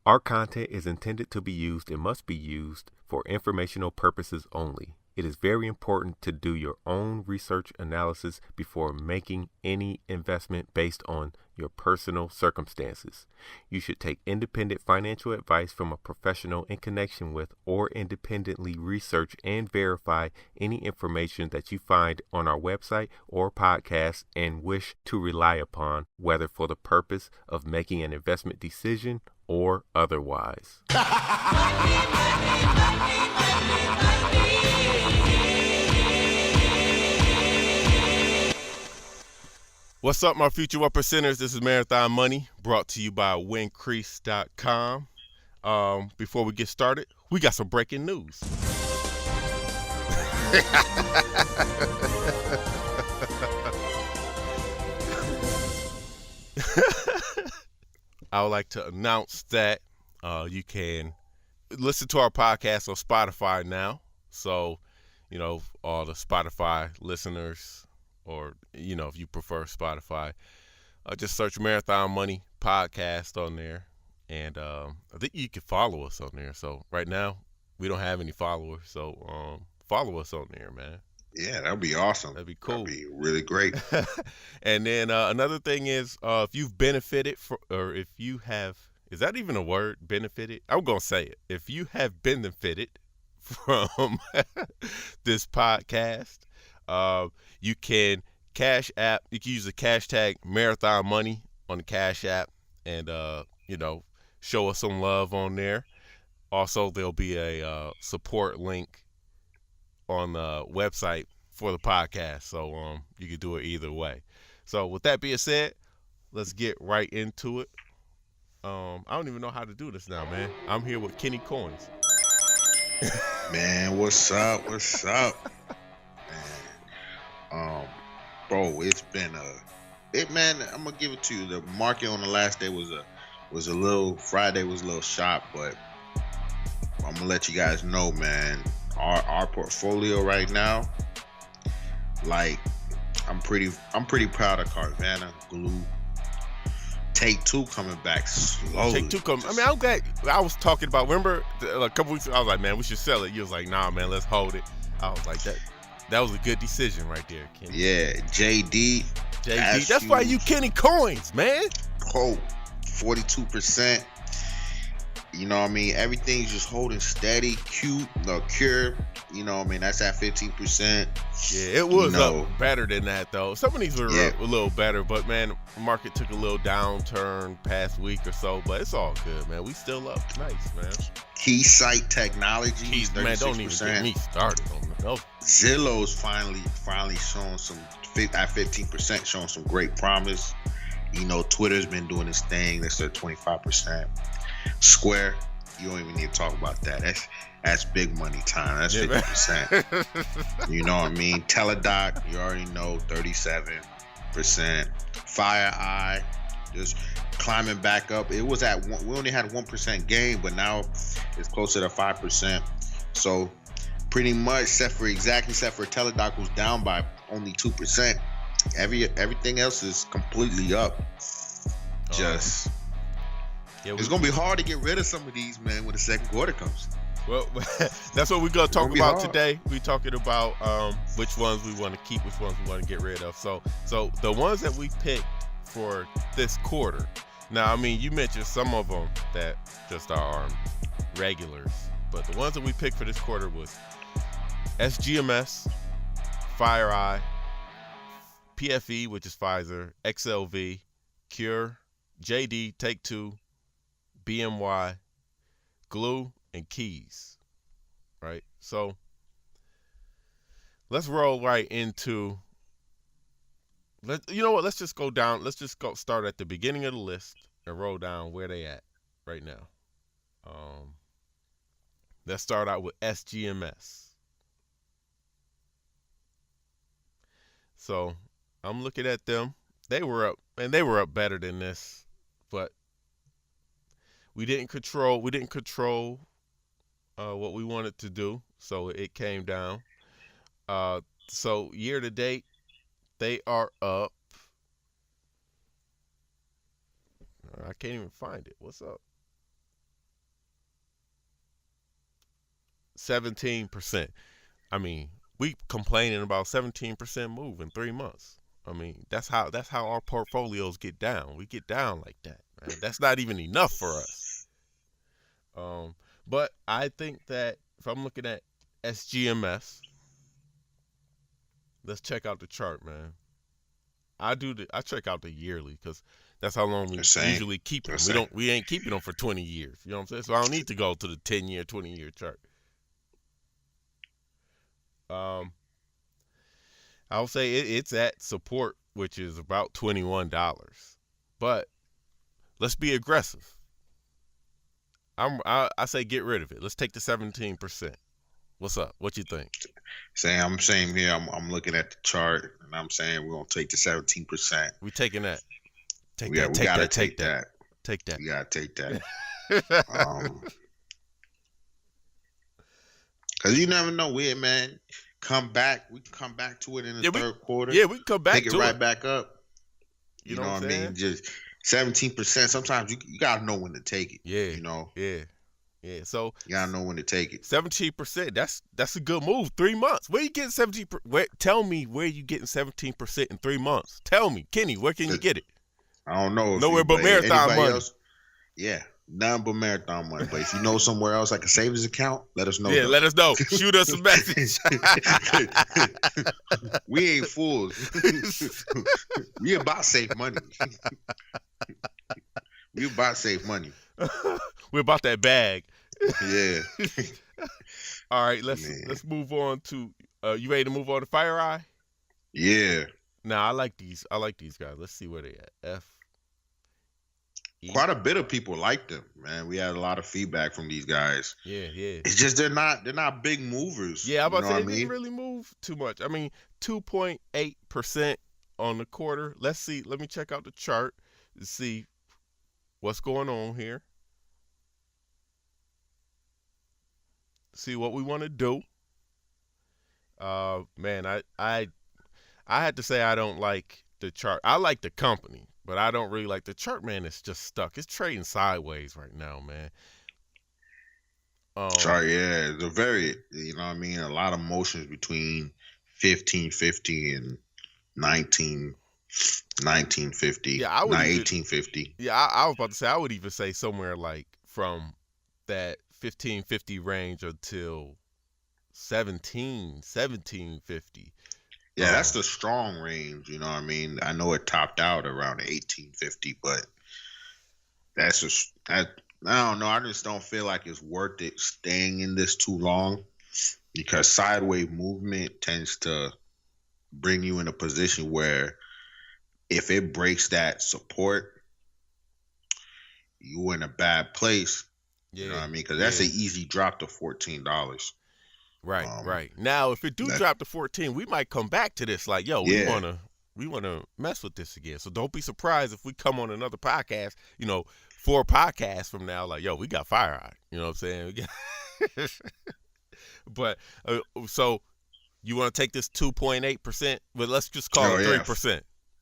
Our content is intended to be used and must be used for informational purposes only. It is very important to do your own research analysis before making any investment based on your personal circumstances. You should take independent financial advice from a professional in connection with or independently research and verify any information that you find on our website or podcast and wish to rely upon, whether for the purpose of making an investment decision or otherwise. What's up, my future one percenters? This is Marathon Money, brought to you by Wincrease.com. Before we get started, we got some breaking news. I would like to announce that you can listen to our podcast on Spotify now. So, all the Spotify listeners, or, if you prefer Spotify, just search Marathon Money Podcast on there. And I think you can follow us on there. So right now, we don't have any followers. So follow us on there, man. Yeah, that'd be awesome. That'd be cool. That'd be really great. And then another thing is, if you've benefited or if you have, is that even a word, benefited? I'm going to say it. If you have benefited from this podcast, you can Cash App. You can use the cash tag Marathon Money on the Cash App and, show us some love on there. Also, there'll be a support link on the website for the podcast. So you can do it either way. So with that being said, let's get right into it. I don't even know how to do this now, man. I'm here with Kenny Coins. Man, what's up? What's up? Man. Bro, it's been man, I'm gonna give it to you. The market on the last day was a little, Friday was a little sharp, but I'm gonna let you guys know, man, our portfolio right now, like, I'm pretty proud of Carvana, Glue, Take Two coming back slowly. Take Two coming. I mean, I'm glad. I was talking about. Remember a couple weeks ago, I was like, man, we should sell it. You was like, nah, man, let's hold it. I was like, that was a good decision right there, Kenny. Yeah, JD. That's why you Kenny Coins, man. Oh, 42%. You know what I mean? Everything's just holding steady. Cure. You know what I mean? That's at 15%. Yeah, it was up better than that, though. Some of these were a little better, but, man, the market took a little downturn past week or so, but it's all good, man. We still up. Nice, man. Keysight Technologies, 36%. Man, don't even get me started on those. Zillow's finally showing some, at 15%, showing some great promise. Twitter's been doing this thing. That's at 25%. Square, you don't even need to talk about that. That's big money time. That's 50%. You know what I mean? Teladoc, you already know, 37%. FireEye, just climbing back up. It was we only had 1% gain, but now it's closer to 5%. So pretty much, except for Teladoc, who's down by only 2%. Everything else is completely up. It's gonna be hard to get rid of some of these, man, when the second quarter comes. Well, that's what we're gonna talk about today. We're talking about which ones we want to keep, which ones we want to get rid of. So the ones that we picked for this quarter. Now, I mean, you mentioned some of them that just are regulars, but the ones that we picked for this quarter was SGMS, FireEye, PFE, which is Pfizer, XLV, Cure, JD, Take Two, BMY, Glue, and Keys. Right? So let's roll right into. You know what? Let's just go down. Let's just go start at the beginning of the list and roll down where they at right now. Let's start out with SGMS. So I'm looking at them. They were up, and they were up better than this, but we didn't control what we wanted to do, so it came down. So year to date, they are up. I can't even find it. What's up? 17%. I mean, we complaining about 17% move in 3 months. I mean, that's how our portfolios get down. We get down like that, man. That's not even enough for us. Um, but I think that if I'm looking at SGMS, let's check out the chart, man. I check out the yearly because that's how long we The same. usually keep them. The same. We ain't keeping them for 20 years. You know what I'm saying? So I don't need to go to the 10-year, 20-year chart. Um, I'll say it's at support, which is about $21. But let's be aggressive. I say get rid of it. Let's take the 17%. What's up? What you think? I'm saying here, I'm looking at the chart, and I'm saying we're gonna take the 17%. We taking that. Take Yeah, that. we Take gotta that. take that. Take that. We gotta take that. Cause you never know, weird man. Come back. We can come back to it in the third quarter. Yeah, we can come back pick to it right it. back up. You know what I mean? Just 17%. Sometimes you gotta know when to take it. Yeah. You know. Yeah. Yeah. So you gotta know when to take it. 17%. That's a good move. 3 months. Where you getting 17%? Tell me where you getting 17% in 3 months. Tell me, Kenny. Where can you get it? I don't know. Nowhere but Marathon money. Else, yeah, none but Marathon money. But if you know somewhere else like a savings account, let us know. Yeah, let us know. Shoot us a message. We ain't fools. We about safe money. We about safe money. We're about that bag. Yeah. All right, let's move on to. You ready to move on to FireEye? Yeah. Now I like these guys. Let's see where they at. Quite a bit of people like them, man. We had a lot of feedback from these guys. Yeah. It's just they're not big movers. Yeah, I'm about to say they didn't really move too much. I mean, 2.8% on the quarter. Let's see. Let me check out the chart to see what's going on here. See what we want to do. Man, I had to say I don't like the chart. I like the company, but I don't really like the chart, man. It's just stuck. It's trading sideways right now, man. Chart, yeah. It's a very, you know what I mean, a lot of motions between 1550 and 1950. Yeah, I would 1850. Yeah, I was about to say I would even say somewhere like from that 1550 range until 1750. Yeah, that's the strong range, you know what I mean? I know it topped out around 1850, but I don't know. I just don't feel like it's worth it staying in this too long because sideways movement tends to bring you in a position where if it breaks that support, you're in a bad place. Yeah. You know what I mean? Because that's an easy drop to $14. Right. Now, if it do drop to 14, we might come back to this. Like, yo, we wanna mess with this again. So don't be surprised if we come on another podcast. 4 podcasts from now, like, yo, we got FireEye. You know what I'm saying? But so you want to take this 2.8%? But let's just call it 3%.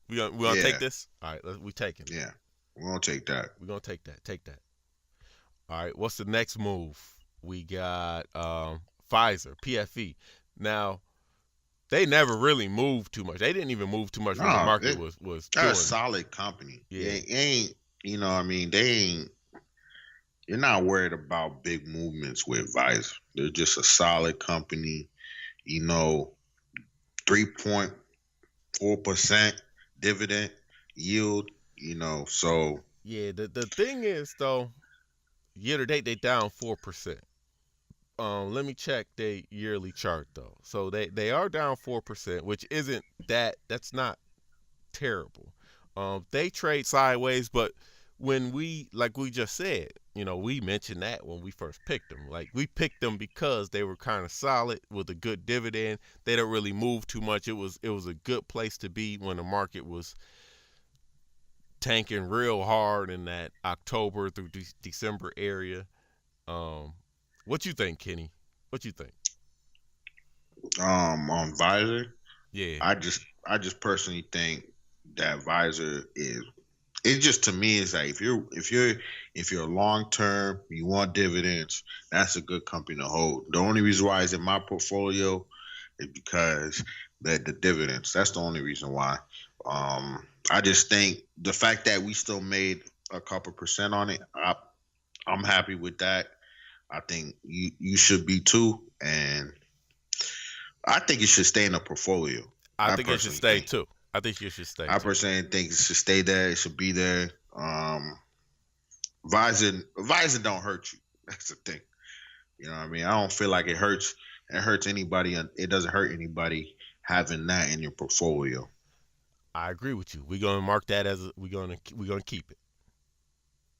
We gonna take this? All right, we take it. Yeah, we're gonna take that. We're gonna take that. Take that. All right. What's the next move? We got Pfizer, PFE. Now, they never really moved too much. They didn't even move too much when the market was They're a solid company. Yeah. They ain't, you know what I mean? They ain't, you're not worried about big movements with Pfizer. They're just a solid company, 3.4% dividend yield, so. Yeah, the thing is, though, year to date, they down 4%. Let me check their yearly chart though. So they are down 4%, which isn't that's not terrible. They trade sideways, but when we just said, we mentioned that when we first picked them. Like we picked them because they were kind of solid with a good dividend. They don't really move too much. It was a good place to be when the market was tanking real hard in that October through December area. What you think, Kenny? What you think? On Pfizer? Yeah. I just personally think that Pfizer it just to me is like if you're long term, you want dividends, that's a good company to hold. The only reason why it's in my portfolio is because the dividends. That's the only reason why. I just think the fact that we still made a couple percent on it, I'm happy with that. I think you should be too, and I think it should stay in the portfolio. I I think it should personally stay think. too. I think you should stay I too. personally think it should stay there. It should be there. Visor don't hurt you. That's the thing. You know what I mean? I don't feel like it hurts anybody. It doesn't hurt anybody having that in your portfolio. I agree with you. We're gonna mark that as we're gonna keep it.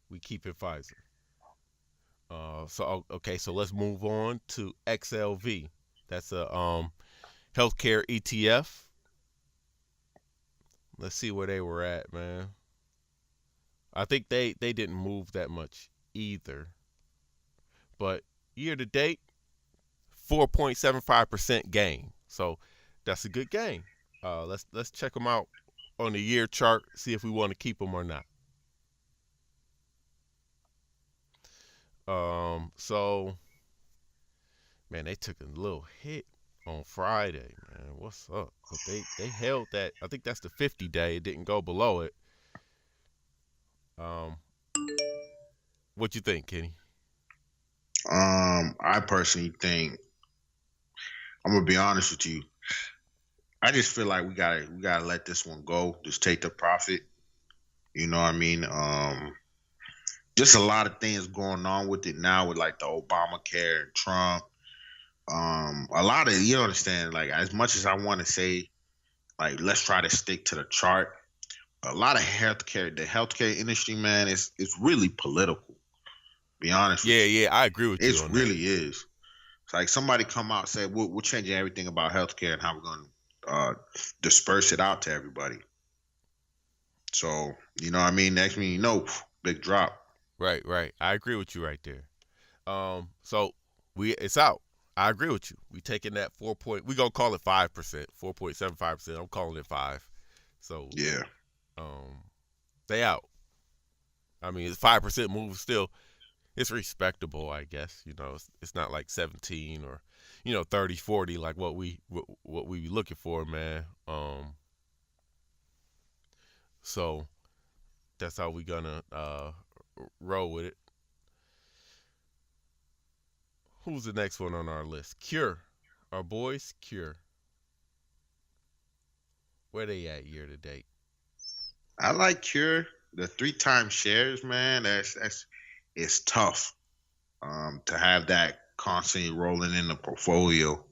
We keep it Pfizer. Okay, so let's move on to XLV. That's a healthcare ETF. Let's see where they were at, man. I think they didn't move that much either. But year to date, 4.75% gain. So that's a good gain. Let's check them out on the year chart, see if we want to keep them or not. So man, they took a little hit on Friday, man. What's up? But they held that. I think that's the 50 day. It didn't go below it. Um, what you think, Kenny? I personally think I'm gonna be honest with you. I just feel like we gotta let this one go. Just take the profit. You know what I mean? Just a lot of things going on with it now with like the Obamacare and Trump. A lot of you understand, like as much as I want to say, like let's try to stick to the chart. A lot of the healthcare industry, man, it's really political. Be honest with Yeah, you, yeah, I agree with you it on that. really is. It's like somebody come out and say we're changing everything about healthcare and how we're going to disperse it out to everybody. So you know what I mean. Next thing you know, big drop. Right, right. I agree with you right there. So it's out. I agree with you. We taking that 4 point. We gonna call it 5%, 4.75%. I'm calling it 5. So Yeah, um, they out. I mean, it's 5% move still. It's respectable, I guess. It's not like 17 or 30, 40 like what we be looking for, man. So that's how we gonna roll with it. Who's the next one on our list? Cure. Our boys, Cure. Where they at year to date? I like Cure. The 3 times shares, man. That's it's tough. To have that constantly rolling in the portfolio.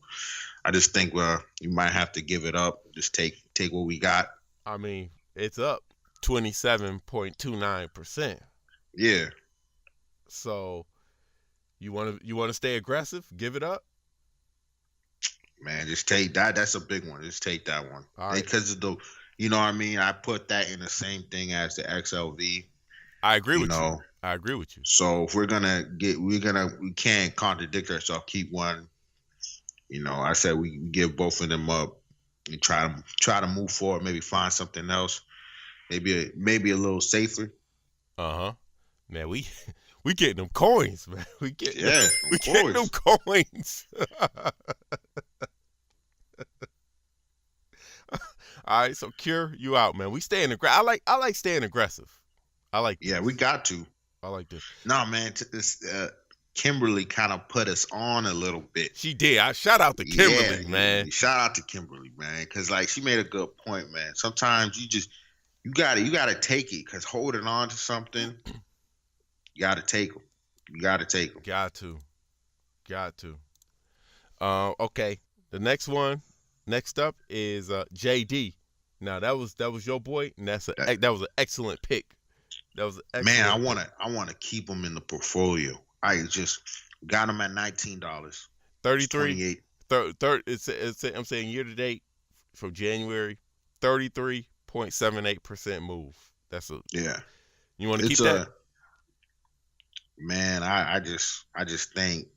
I just think you might have to give it up. Just take what we got. I mean, it's up 27.29%. Yeah, So you wanna stay aggressive? Give it up. man. Just take that. That's a big one. Just take that one All right. because of the. You know what I mean? I put that in the same thing as the XLV. I agree You with you. know, I agree with you. so if we can't contradict ourselves. Keep one. I said we give both of them up and try to move forward. Maybe find something else. Maybe a little safer. Uh huh. Man, we getting them coins, man. We getting Yeah, we of getting them course. coins. All right, so Cure, you out, man. We staying aggressive. I like staying aggressive. I like Yeah, we this. got to. I like this. No, man. This Kimberly kind of put us on a little bit. She did. I shout out to Yeah, Kimberly, man. shout out to Kimberly, man, because like she made a good point, man. Sometimes you gotta take it, because holding on to something, you gotta take them. You gotta take them. Got to, got to. Okay. The next up is JD. Now that was your boy, and that was an excellent pick. That was an Man, I excellent pick. wanna keep them in the portfolio. I just got them at $19. It's 33. 28. I'm saying year to date from January, 33.78% move. That's a Yeah, you want to keep it's that? a man. I just think,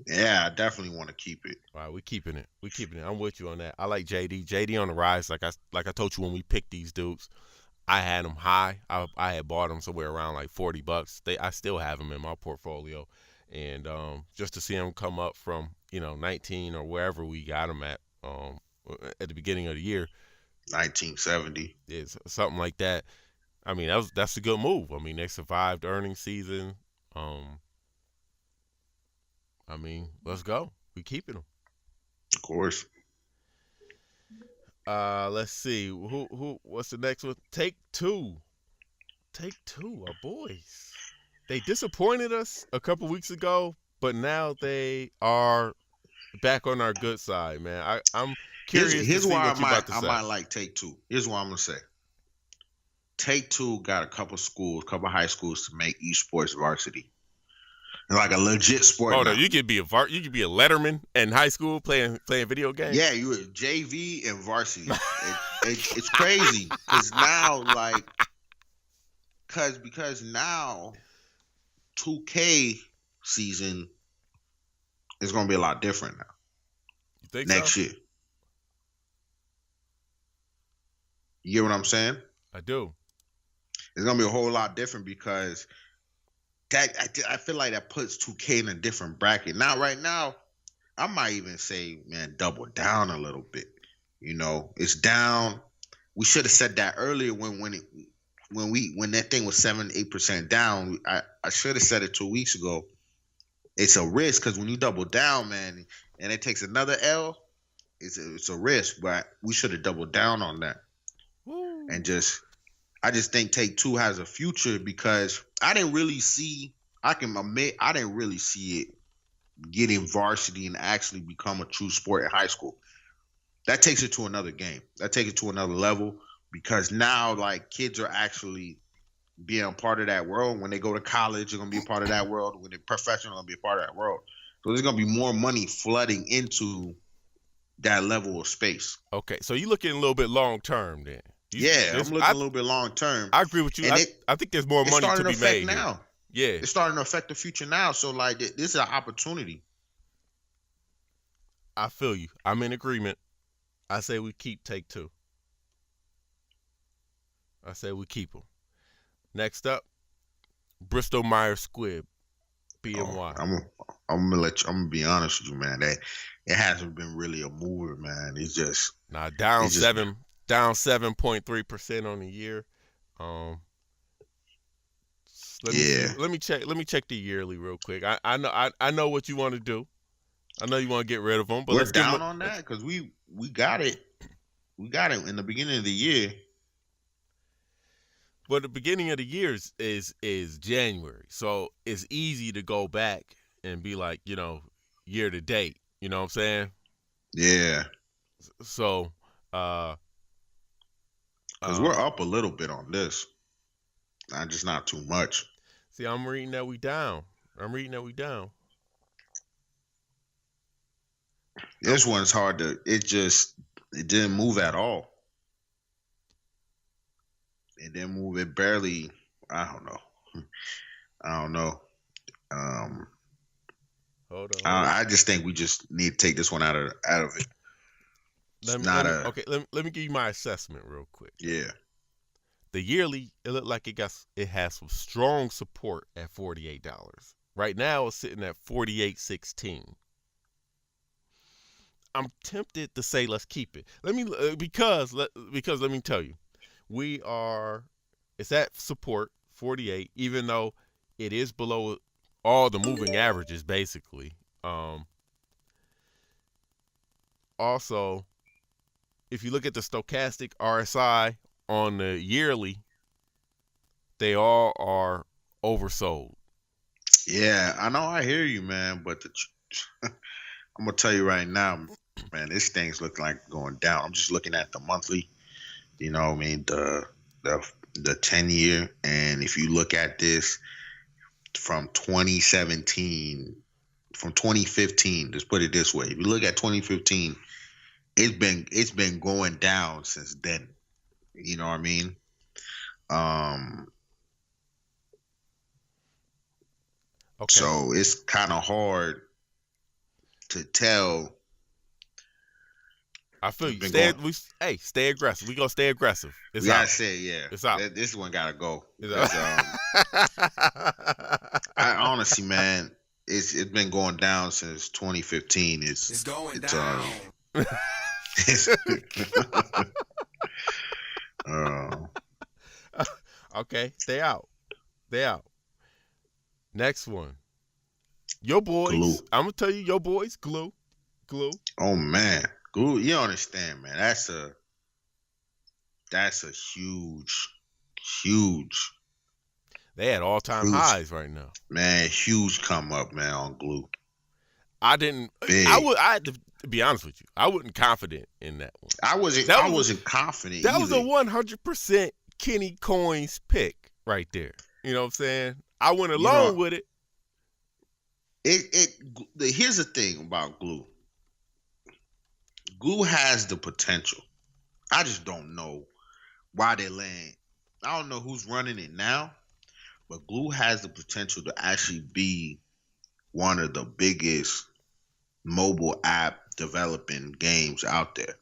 yeah, I definitely want to keep it. All right, we keeping it. We keeping it. I'm with you on that. I like JD. JD on the rise. Like I told you when we picked these dudes. I had them high. I had bought them somewhere around like $40. I still have them in my portfolio, and just to see them come up from 19 or wherever we got them at the beginning of the year 1970. is something like that. I mean, that's a good move. I mean, they survived earnings season. Um, I mean, let's go. We keeping them. Of course. Let's see. What's the next one? Take Two. Take Two, our boys. They disappointed us a couple weeks ago, but now they are back on our good side, man. I'm curious to Here's see why what you're about to I say. might like Take Two. Here's what I'm gonna say. Take Two got a couple high schools to make esports varsity. Like a legit sport. Hold now. on, you could be a Letterman in high school playing video games. Yeah, you were JV and varsity. It's crazy because now, like, because now 2K season is gonna be a lot different now. You think next year? You get what I'm saying? I do. It's gonna be a whole lot different because I feel like that puts 2K in a different bracket. Now, right now, I might even say, man, double down a little bit. It's down. We should have said that earlier when that thing was 7-8% down. I should have said it 2 weeks ago. It's a risk because when you double down, man, and it takes another L, it's a risk. But we should have doubled down on that. Woo. And I just think Take Two has a future because I didn't really see. I can admit I didn't really see it getting varsity and actually become a true sport in high school. That takes it to another game. That takes it to another level because now, like, kids are actually being a part of that world. When they go to college, they're gonna be a part of that world. When they're professional, they're gonna be a part of that world. So there's gonna be more money flooding into that level of space. Okay, so you're looking a little bit long term then. I'm looking a little bit long term. I agree with you. I think there's more money to be made now. Yeah, it's starting to affect the future now. So like this is an opportunity. I feel you. I'm in agreement. I say we keep Take Two. I say we keep them. Next up, Bristol Myers Squibb, BMY. I'm gonna be honest with you, man. That it hasn't been really a mover, man. It's just down 7.3% on the year. Let me check the yearly real quick. I know what you want to do. I know you want to get rid of them, but we're down on that because we got it. We got it in the beginning of the year. But the beginning of the year is January, so it's easy to go back and be like, year to date. You know what I'm saying? Yeah. So, because we're up a little bit on this, not too much. See, I'm reading that we down. This one's hard to. It didn't move at all. It didn't move. It barely. I don't know. Hold on. I just think we just need to take this one out of it. Let me give you my assessment real quick. Yeah. The yearly, it looked like it has some strong support at $48. Right now, it's sitting at $48.16. I'm tempted to say let's keep it. Because let me tell you, it's at support 48, even though it is below all the moving averages basically. Also, if you look at the stochastic RSI on the yearly, they all are oversold. Yeah, I know. I hear you, man. But I'm gonna tell you right now, man, this thing's looking like going down. I'm just looking at the monthly. You know what I mean? The 10-year, and if you look at this from 2017, from 2015, let's put it this way. If you look at 2015, it's been going down since then. You know what I mean? Okay. So it's kind of hard to tell. I feel It's you. been going. Stay aggressive. We gonna stay aggressive. It's We gotta out. say, yeah, It's out. this one gotta go It's because out. I honestly, man, it's been going down since 2015. It's going It's down. it's, uh, Okay, stay out. Stay out. Next one. Your boys. Glue. I'm gonna tell you, your boys. Glue. oh man, Glue, you understand, man? That's a huge, They had all-time Huge. highs right now. man, huge come up, man, on Glue. I didn't. Big. I had to be honest with you. I wasn't confident in that one. I wasn't confident. That was either. a 100% Kenny Coins pick right there. You know what I'm saying? I went along with it. Here's the thing about Glue. Glue has the potential. I just don't know why they're laying. I don't know who's running it now, but Glue has the potential to actually be one of the biggest mobile app developing games out there.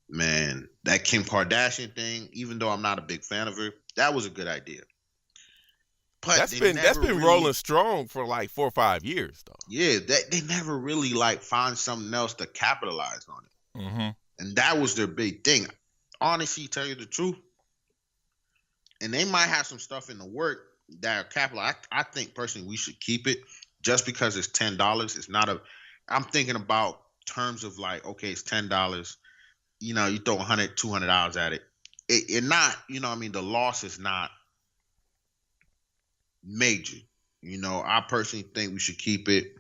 Man, that Kim Kardashian thing, even though I'm not a big fan of her, that was a good idea. But That's been rolling strong for like 4 or 5 years though. Yeah, they never really like find something else to capitalize on it. Mm-hmm. And that was their big thing. Honestly, tell you the truth. And they might have some stuff in the work that are capital. I think personally we should keep it just because it's $10. It's not I'm thinking about terms of like, okay, it's $10. You know, you throw $100, $200 at it. It not, you know what I mean? The loss is not major. You know, I personally think we should keep it.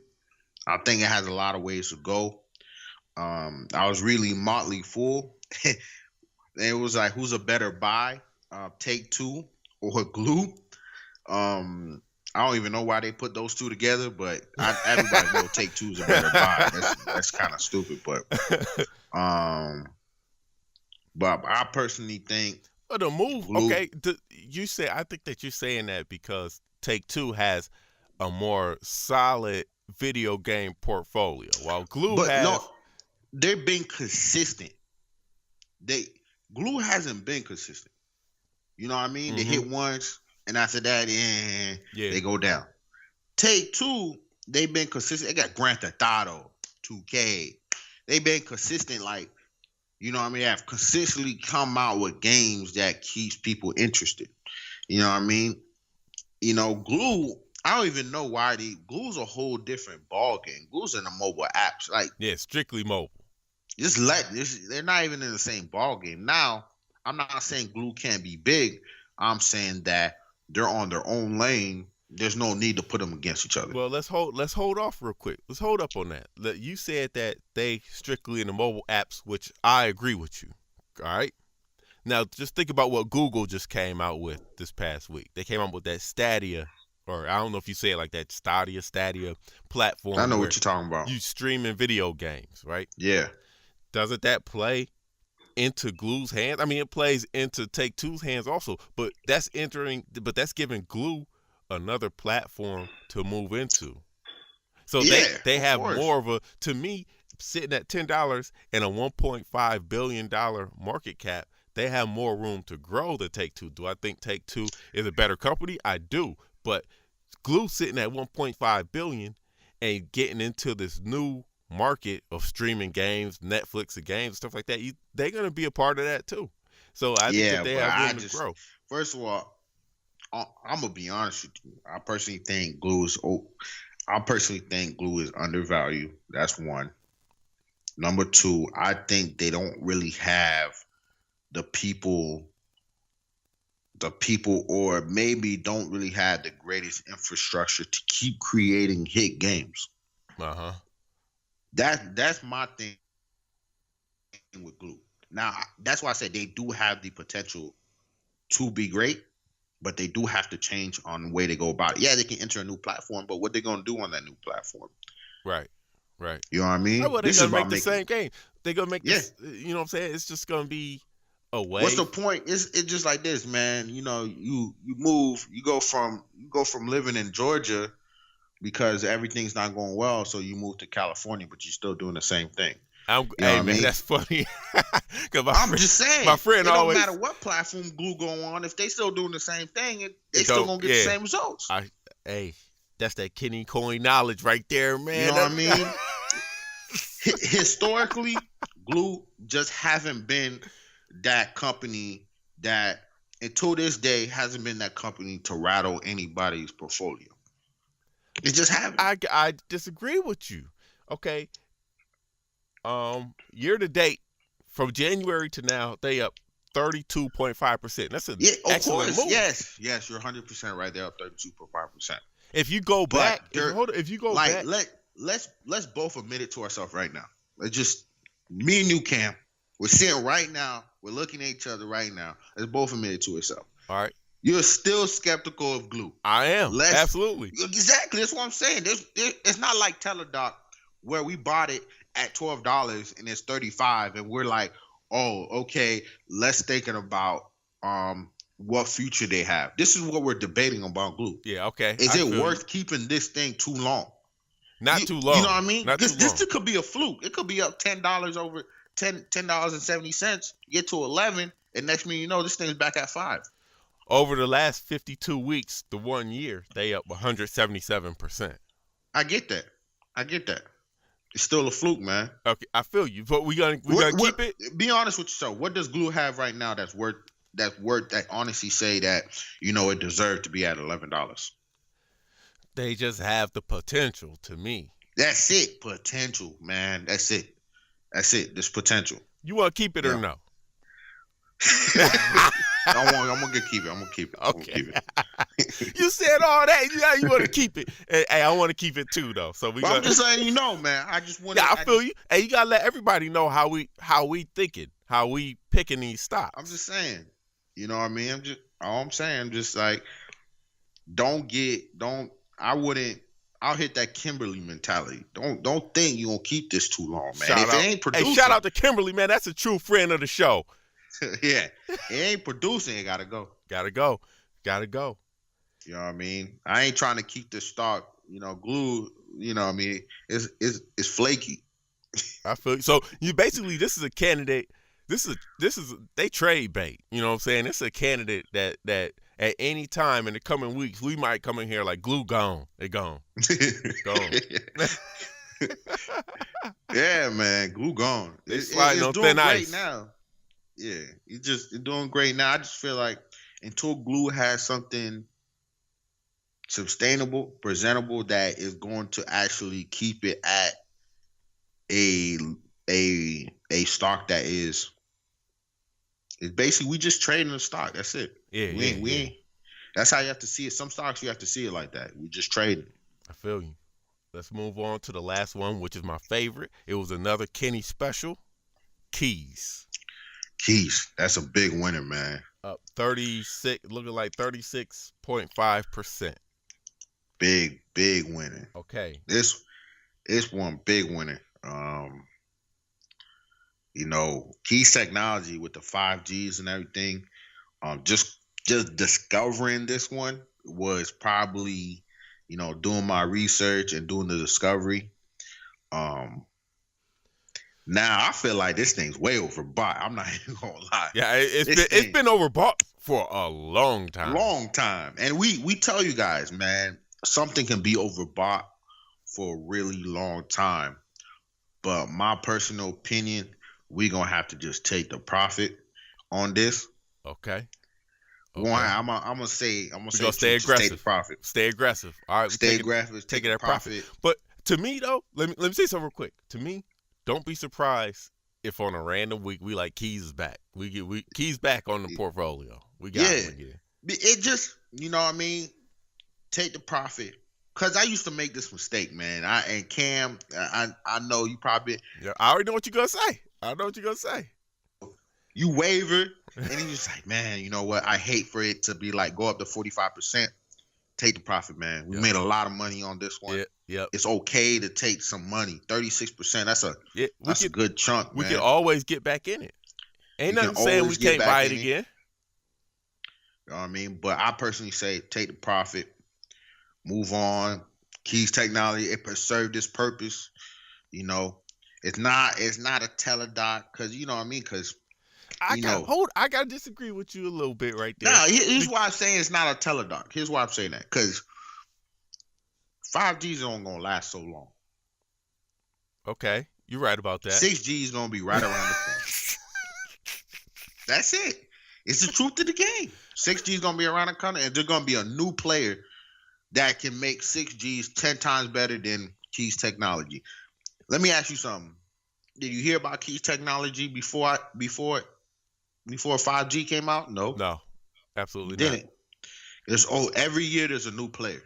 I think it has a lot of ways to go. I was really Motley Fool. It was like, who's a better buy? Take-Two or Glue? I don't even know why they put those two together, but everybody knows Take-Two is a better buy. That's kind of stupid, but I personally think the move, Glue, okay. I think that you're saying that because Take-Two has a more solid video game portfolio, while Glue they've been consistent. Glue hasn't been consistent. You know what I mean? Mm-hmm. They hit once, and after that, they go down. Take-Two, they've been consistent. They got Grand Theft Auto, 2K. They've been consistent, like, you know what I mean? They have consistently come out with games that keeps people interested. You know what I mean? You know, Glue, I don't even know why Glue's a whole different ball game. Glue's in the mobile apps. Like, yeah, strictly mobile. They're not even in the same ball game. Now, I'm not saying Glue can't be big. I'm saying that they're on their own lane. There's no need to put them against each other. Well, let's hold off real quick. Let's hold up on that. You said that they strictly in the mobile apps, which I agree with you. All right. Now, just think about what Google just came out with this past week. They came out with that Stadia, or I don't know if you say it like that, Stadia platform. I know what you're talking about. You streaming video games, right? Yeah. Doesn't that play into Glue's hands? I mean, it plays into Take-Two's hands also, but that's giving Glue another platform to move into. So they have more of to me, sitting at $10 and a $1.5 billion market cap, they have more room to grow than Take-Two. Do I think Take-Two is a better company? I do. But Glue sitting at $1.5 billion and getting into this new market of streaming games, Netflix and games, stuff like that, they're going to be a part of that too. So I think that they have room to grow. First of all, I'm going to be honest with you. I personally think Glue is undervalued. That's one. Number two, I think they don't really have the people or maybe don't really have the greatest infrastructure to keep creating hit games. Uh-huh. That's my thing with Glue. Now, that's why I said they do have the potential to be great, but they do have to change on the way they go about it. Yeah, they can enter a new platform, but what they going to do on that new platform? Right. You know what I mean? Well, they're going to make the same game. They're going to make this, you know what I'm saying? It's just going to be a way. What's the point? It's just like this, man. You know, you move, you go from living in Georgia because everything's not going well, so you move to California, but you're still doing the same thing. You know Hey what I man, mean? that's funny. Cause I'm just saying, my friend it don't always matter what platform Glue go on. If they still doing the same thing, they it still go, gonna get the yeah. same results. I hey, that's that Kenny Coin knowledge right there, You man. know what I mean? Historically, Glue just haven't been that company that, until this day, hasn't been that company to rattle anybody's portfolio. It just haven't. I disagree with you. Okay, year to date, from January to now, they up 32.5%. That's an Yeah, of excellent course. move. Yes, you're 100% right there, up 32.5%. If you go But back, they're if you go like, back, let's both admit it to ourselves right now. Let's just, me and you, Cam, we're sitting right now, we're looking at each other right now. Let's both admit it to ourselves. all right, You're still skeptical of Glue. I am absolutely. Exactly. That's what I'm saying. It's not like Teladoc where we bought it at $12 and it's $35, and we're like, oh, okay, let's thinking about what future they have. This is what we're debating about Glue. Yeah, okay. Is it worth keeping this thing too long? Not too long. You know what I mean? Not too long. This could be a fluke. It could be up $10 over $10.70. Get to 11, and next thing you know, this thing's back at 5. Over the last 52 weeks, the 1 year, they up 177%. I get that. It's still a fluke, man. Okay, I feel you, but we gonna keep it. Be honest with yourself. What does Glue have right now that's worth that honestly say that it deserved to be at $11? They just have the potential to me. That's it. Potential, man. That's it. There's potential. You want to keep it or no? I'm gonna keep it. Okay. You said all that. You want to keep it. Hey, I want to keep it too, though. So I'm just letting you know, man. I just want. Yeah, I feel you. Hey, you gotta let everybody know how we thinking, how we picking these stocks. I'm just saying. You know what I mean? I'm saying, just like, I'll hit that Kimberly mentality. Don't think you're gonna keep this too long, man. If it ain't producing, hey, shout out to Kimberly, man. That's a true friend of the show. Yeah, it ain't producing. It gotta go. Gotta go. You know what I mean? I ain't trying to keep this stock. Glue. You know what I mean? It's flaky. I feel you. So you basically, this is a candidate. This is they trade bait. You know what I'm saying? It's a candidate that at any time in the coming weeks we might come in here like Glue gone. They gone. Gone. Yeah, man. Glue gone. They sliding on thin ice now. Yeah, you're doing great now. I just feel like until Glue has something sustainable, presentable, that is going to actually keep it at a stock that is basically, we just trading a stock. That's it. Yeah, we ain't. That's how you have to see it. Some stocks you have to see it like that. We just trading. I feel you. Let's move on to the last one, which is my favorite. It was another Kenny special. Keys. That's a big winner, man. Up 36, looking like 36.5%. Big winner. Okay. This one big winner. Keys Technology with the 5Gs and everything. Just discovering this one was probably, doing my research and doing the discovery. Now I feel like this thing's way overbought. I'm not even gonna lie. Yeah, it's been overbought for a long time. And we tell you guys, man, something can be overbought for a really long time. But my personal opinion, we're gonna have to just take the profit on this. Okay. I'm gonna say stay aggressive. Take the profit. Stay aggressive. All right. Stay aggressive. Take it at profit. But to me though, let me say something real quick. To me, don't be surprised if on a random week we like Keys is back. We Keys back on the portfolio. We got him again. It just, you know what I mean? Take the profit. Cause I used to make this mistake, man. Cam, I know you probably. Yeah, I already know what you're gonna say. You wavered, and then you're just like, man, you know what? I hate for it to be like go up to 45%. Take the profit, man. We made a lot of money on this one. Yeah. It's okay to take some money. 36%. That's a good chunk, man. We can always get back in it. Ain't nothing saying we can't buy it again. You know what I mean? But I personally say take the profit, move on. Keys Technology, it served its purpose. It's not a teledoc because you know what I mean. Because I gotta disagree with you a little bit right there. no. Here's why I'm saying it's not a teledoc. Here's why I'm saying that because 5G's don't gonna last so long. Okay, you're right about that. 6G is gonna be right around the corner. That's it. It's the truth of the game. 6G is gonna be around the corner, and there's gonna be a new player that can make 6Gs 10 times better than Keys technology. Let me ask you something. Did you hear about Keys technology before 5G came out? No, absolutely didn't. It's every year there's a new player.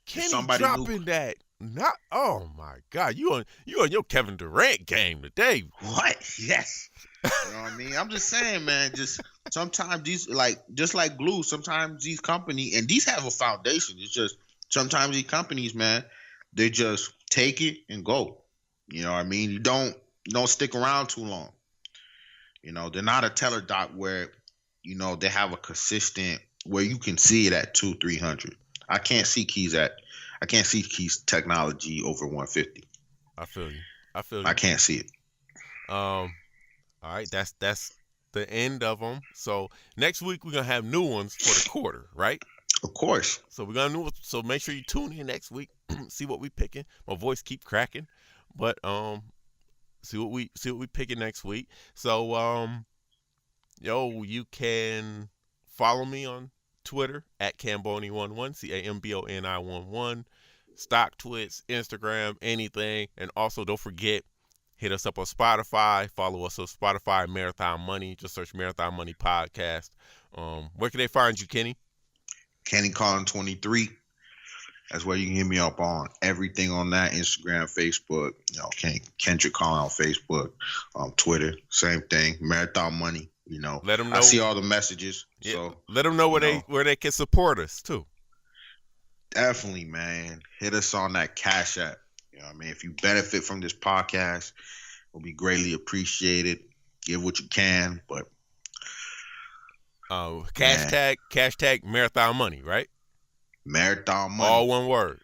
Kenny dropping that. Not oh my God, you on your Kevin Durant game today. What? Yes. You know what I mean? I'm just saying, man, just sometimes these just like glue, sometimes these companies and these have a foundation. It's just sometimes these companies, man, they just take it and go. You know what I mean? You don't stick around too long. You know, they're not a teledoc where, you know, they have a consistent where you can see it at 200-300. I can't see Keys technology over 150. I feel you. I can't see it. All right, that's the end of them. So next week we're gonna have new ones for the quarter, right? Of course. So we're gonna so make sure you tune in next week. See what we picking. My voice keep cracking, but see what we picking next week. So you can follow me on Twitter at Camboni11, CAMBONI11, Stock Twits, Instagram, anything, and also don't forget. Hit us up on Spotify. Follow us on Spotify, Marathon Money. Just search Marathon Money Podcast. Where can they find you, Kenny? Kenny Collin 23. That's where you can hit me up on everything on that. Instagram, Facebook. You know, Kendrick Collin on Facebook, Twitter. Same thing. Marathon Money. You know, let them know. I see all the messages. Yeah, so let them know where they can support us too. Definitely, man. Hit us on that Cash App. You know what I mean? If you benefit from this podcast, it will be greatly appreciated. Give what you can, but hashtag Marathon Money, right? Marathon Money. All one word.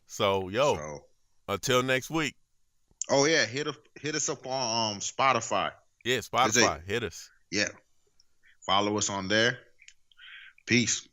So until next week. Oh yeah, hit us up on Spotify. Yeah, Spotify. Hit us. Yeah. Follow us on there. Peace.